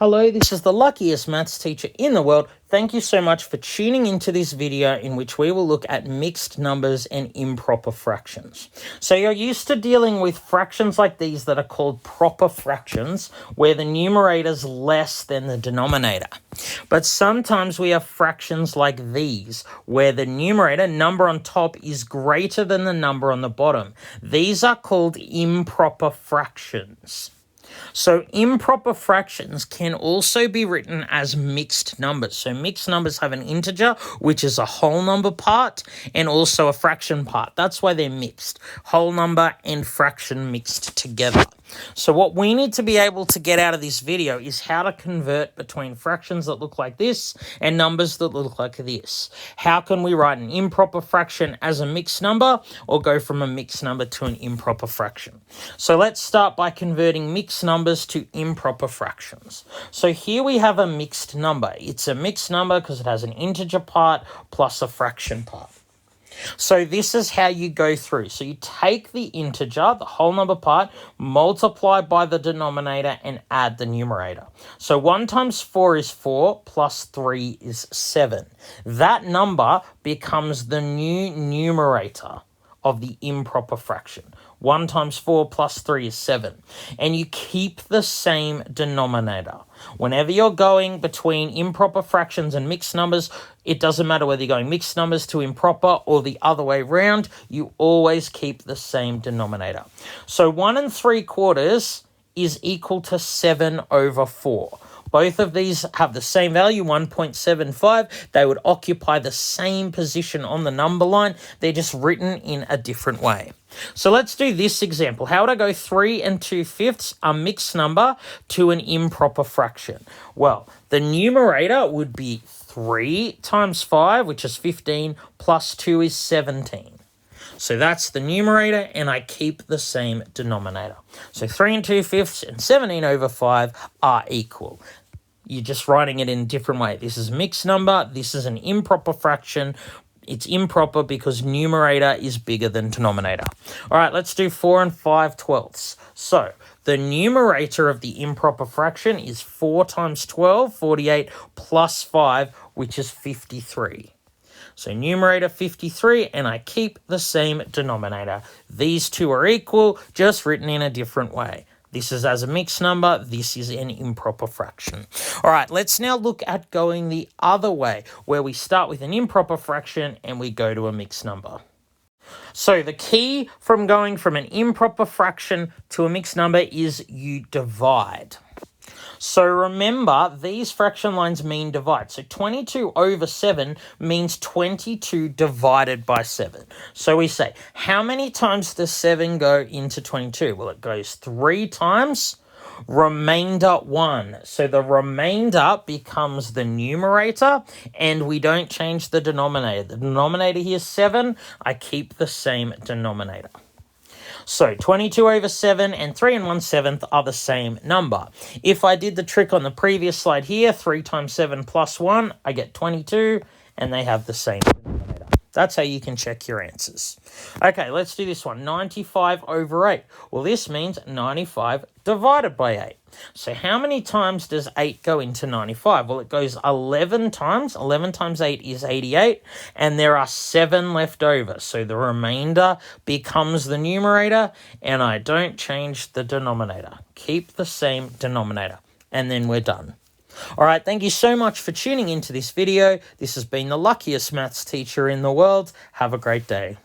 Hello, this is the luckiest maths teacher in the world. Thank you so much for tuning into this video in which we will look at mixed numbers and improper fractions. So you're used to dealing with fractions like these that are called proper fractions, where the numerator is less than the denominator. But sometimes we have fractions like these, where the numerator, number on top, is greater than the number on the bottom. These are called improper fractions. So improper fractions can also be written as mixed numbers. So mixed numbers have an integer, which is a whole number part, and also a fraction part. That's why they're mixed. Whole number and fraction mixed together. So what we need to be able to get out of this video is how to convert between fractions that look like this and numbers that look like this. How can we write an improper fraction as a mixed number or go from a mixed number to an improper fraction? So let's start by converting mixed numbers to improper fractions. So here we have a mixed number. It's a mixed number because it has an integer part plus a fraction part. So this is how you go through. So you take the integer, the whole number part, multiply by the denominator and add the numerator. So 1 times 4 is 4 plus 3 is 7. That number becomes the new numerator of the improper fraction. 1 times 4 plus 3 is 7. And you keep the same denominator. Whenever you're going between improper fractions and mixed numbers, it doesn't matter whether you're going mixed numbers to improper or the other way around, you always keep the same denominator. So 1 3/4 is equal to 7 over 4. Both of these have the same value, 1.75. They would occupy the same position on the number line. They're just written in a different way. So let's do this example. How would I go 3 2/5, a mixed number, to an improper fraction? Well, the numerator would be 3 times 5, which is 15, plus 2 is 17. So that's the numerator, and I keep the same denominator. So 3 2/5 and 17 over 5 are equal. You're just writing it in a different way. This is a mixed number. This is an improper fraction. It's improper because numerator is bigger than denominator. All right, let's do 4 5/12. So the numerator of the improper fraction is 4 times 12, 48, plus 5, which is 53. So numerator 53, and I keep the same denominator. These two are equal, just written in a different way. This is as a mixed number. This is an improper fraction. All right, let's now look at going the other way, where we start with an improper fraction and we go to a mixed number. So the key from going from an improper fraction to a mixed number is you divide. So remember, these fraction lines mean divide. So 22 over 7 means 22 divided by 7. So we say, how many times does 7 go into 22? Well, it goes 3 times, remainder 1. So the remainder becomes the numerator, and we don't change the denominator. The denominator here is 7. I keep the same denominator. So 22 over 7 and 3 1/7 are the same number. If I did the trick on the previous slide here, 3 times 7 plus 1, I get 22, and they have the same denominator. That's how you can check your answers. Okay, let's do this one. 95 over 8. Well, this means 95 divided by 8. So how many times does 8 go into 95? Well, it goes 11 times. 11 times 8 is 88, and there are 7 left over. So the remainder becomes the numerator, and I don't change the denominator. Keep the same denominator, and then we're done. All right, thank you so much for tuning into this video. This has been the luckiest maths teacher in the world. Have a great day.